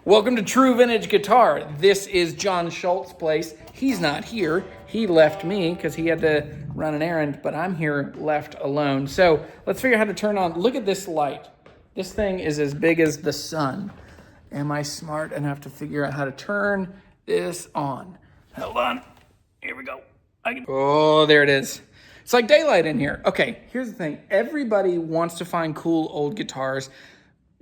Welcome to True Vintage Guitar. This is John Schultz's place. He's not here. He left me because he had to run an errand, but I'm here left alone. So let's figure out how to turn on. Look at this light. This thing is as big as the sun. Am I smart enough to figure out how to turn this on? Hold on. Here we go. Oh, there it is. It's like daylight in here. Okay, here's the thing. Everybody wants to find cool old guitars.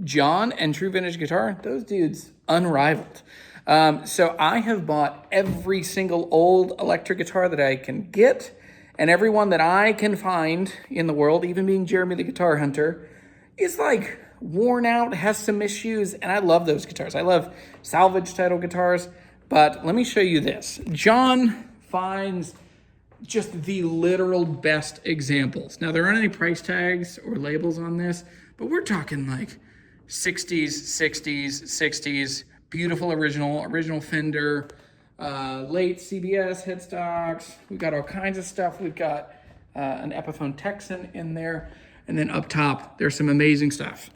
John and True Vintage Guitar, those dudes, unrivaled. So I have bought every single old electric guitar that I can get, and every one that I can find in the world, even being Jeremy the Guitar Hunter, is like worn out, has some issues, and I love those guitars. I love salvage title guitars, but let me show you this. John finds just the literal best examples. Now, there aren't any price tags or labels on this, but we're talking like 60s, 60s, 60s, beautiful original Fender, late CBS headstocks. We've got all kinds of stuff. We've got an Epiphone Texan in there. And then up top, there's some amazing stuff.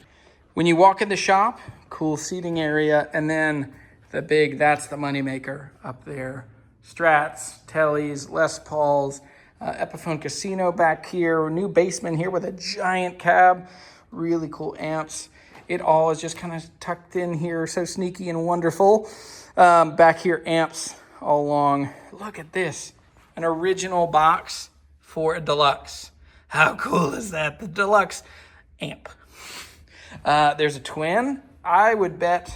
When you walk in the shop, cool seating area. And then the big, that's the moneymaker up there. Strats, Tellys, Les Pauls, Epiphone Casino back here. New basement here with a giant cab. Really cool amps. It all is just kind of tucked in here, so sneaky and wonderful. Back here, amps all along. Look at this, an original box for a deluxe. How cool is that? The deluxe amp. There's a twin. I would bet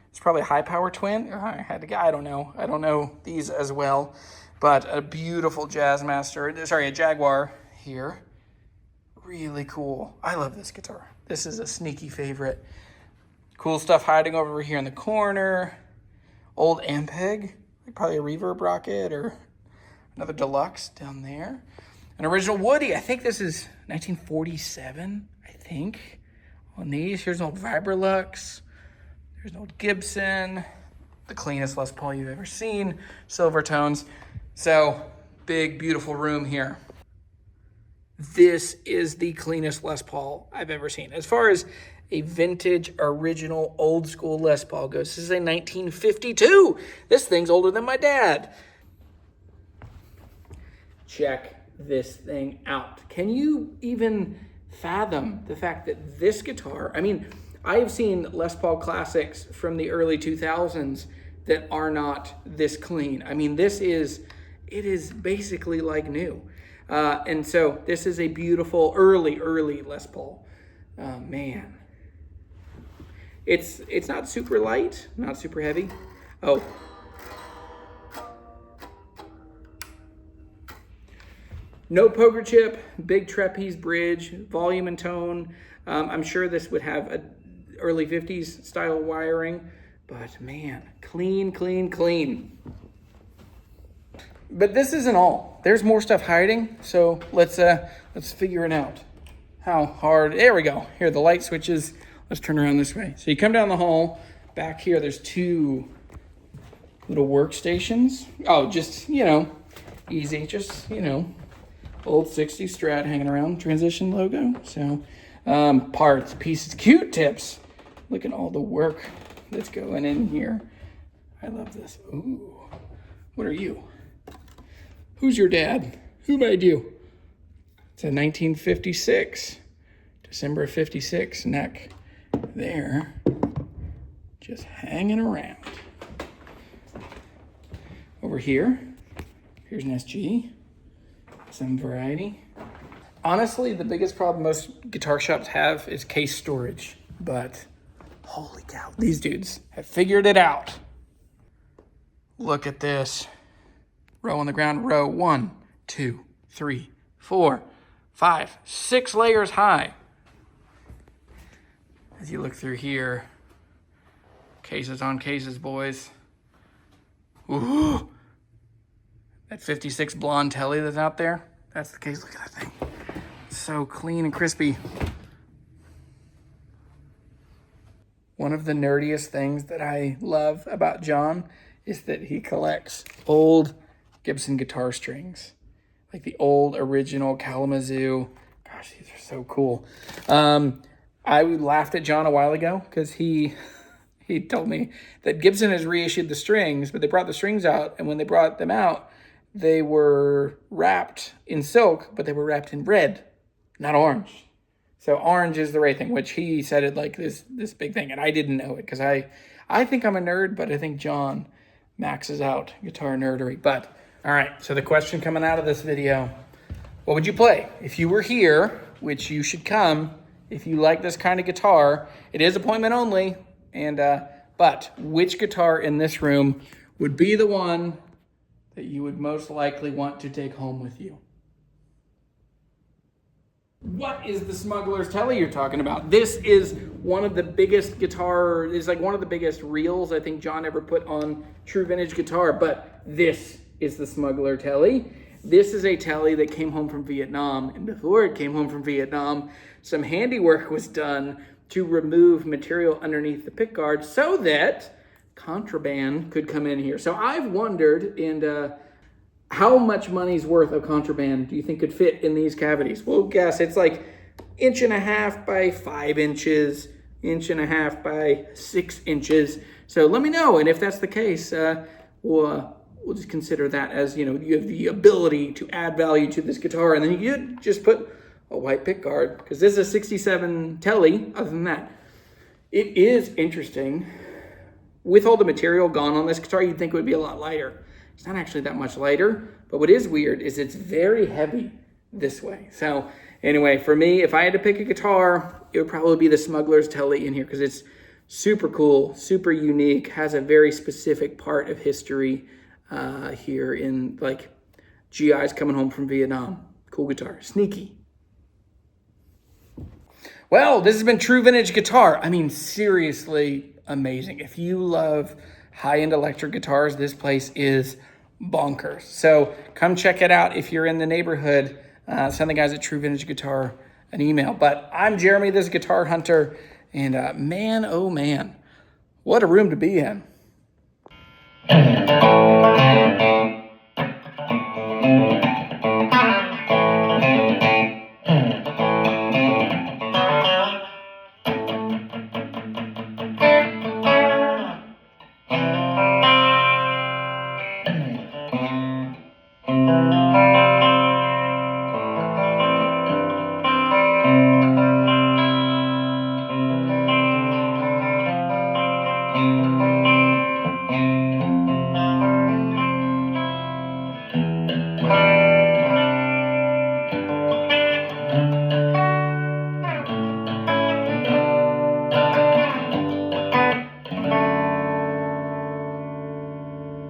it's probably a high power twin. I had to get, I don't know these as well, but a beautiful Jazzmaster, sorry, a Jaguar here. Really cool. I love this guitar. This is a sneaky favorite. Cool stuff hiding over here in the corner. Old Ampeg, like probably a reverb rocket or another deluxe down there. An original Woody. I think this is 1947, I think, on these. Here's an old Vibrolux. There's an old Gibson. The cleanest Les Paul you've ever seen. Silver tones. So, big, beautiful room here. This is the cleanest Les Paul I've ever seen. As far as a vintage, original, old school Les Paul goes, this is a 1952. This thing's older than my dad. Check this thing out. Can you even fathom the fact that this guitar, I mean, I have seen Les Paul classics from the early 2000s that are not this clean. I mean, it is basically like new. And so this is a beautiful early Les Paul. Man. It's not super light, not super heavy. Oh. No poker chip, big trapeze bridge, volume and tone. I'm sure this would have a early 50s style wiring, but man, clean. But this isn't all. There's more stuff hiding, so let's figure it out. How hard? There we go. Here, the light switches. Let's turn around this way. So you come down the hall. Back here, there's two little workstations. Oh, just, easy. Just, old 60s Strat hanging around. Transition logo. So, parts, pieces, Q-tips. Look at all the work that's going in here. I love this. Ooh. What are you? Who's your dad? Who made you? It's a 1956, December of 56 neck there, just hanging around. Over here, here's an SG, some variety. Honestly, the biggest problem most guitar shops have is case storage, but holy cow, these dudes have figured it out. Look at this. Row on the ground, row 1, 2, 3, 4, 5, 6 layers high. As you look through here, cases on cases, boys. Ooh, that 56 blonde Telly that's out there, that's the case. Look at that thing. It's so clean and crispy. One of the nerdiest things that I love about John is that he collects old Gibson guitar strings, like the old original Kalamazoo. Gosh, these are so cool. I laughed at John a while ago because he he told me that Gibson has reissued the strings, but they brought the strings out, and when they brought them out, they were wrapped in silk, but they were wrapped in red, not orange. So orange is the right thing, which he said it like this big thing, and I didn't know it because I think I'm a nerd, but I think John maxes out guitar nerdery. But all right, so the question coming out of this video, what would you play if you were here, which you should come if you like this kind of guitar. It is appointment only, and but which guitar in this room would be the one that you would most likely want to take home with you? What is the Smuggler's Tele you're talking about? This is one of the biggest guitar, it's like one of the biggest reels I think John ever put on True Vintage Guitar, but this is the Smuggler Tele. This is a Tele that came home from Vietnam, and before it came home from Vietnam, some handiwork was done to remove material underneath the pickguard so that contraband could come in here. So I've wondered, and how much money's worth of contraband do you think could fit in these cavities? Well, guess it's like 1.5 inches by 5 inches, 1.5 inches by 6 inches. So let me know, and if that's the case, we'll just consider that as, you know, you have the ability to add value to this guitar, and then you could just put a white pickguard, because this is a 67 Tele. Other than that, it is interesting. With all the material gone on this guitar, you'd think it would be a lot lighter. It's not actually that much lighter, but what is weird is it's very heavy this way. So anyway, for me, if I had to pick a guitar, it would probably be the Smuggler's Tele in here, because it's super cool, super unique, has a very specific part of history here in like GIs coming home from Vietnam. Cool guitar, sneaky. Well, this has been True Vintage Guitar. I mean, seriously amazing. If you love high-end electric guitars, this place is bonkers. So come check it out if you're in the neighborhood. Send the guys at True Vintage Guitar an email. But I'm Jeremy, this Guitar Hunter, and man, oh man, what a room to be in.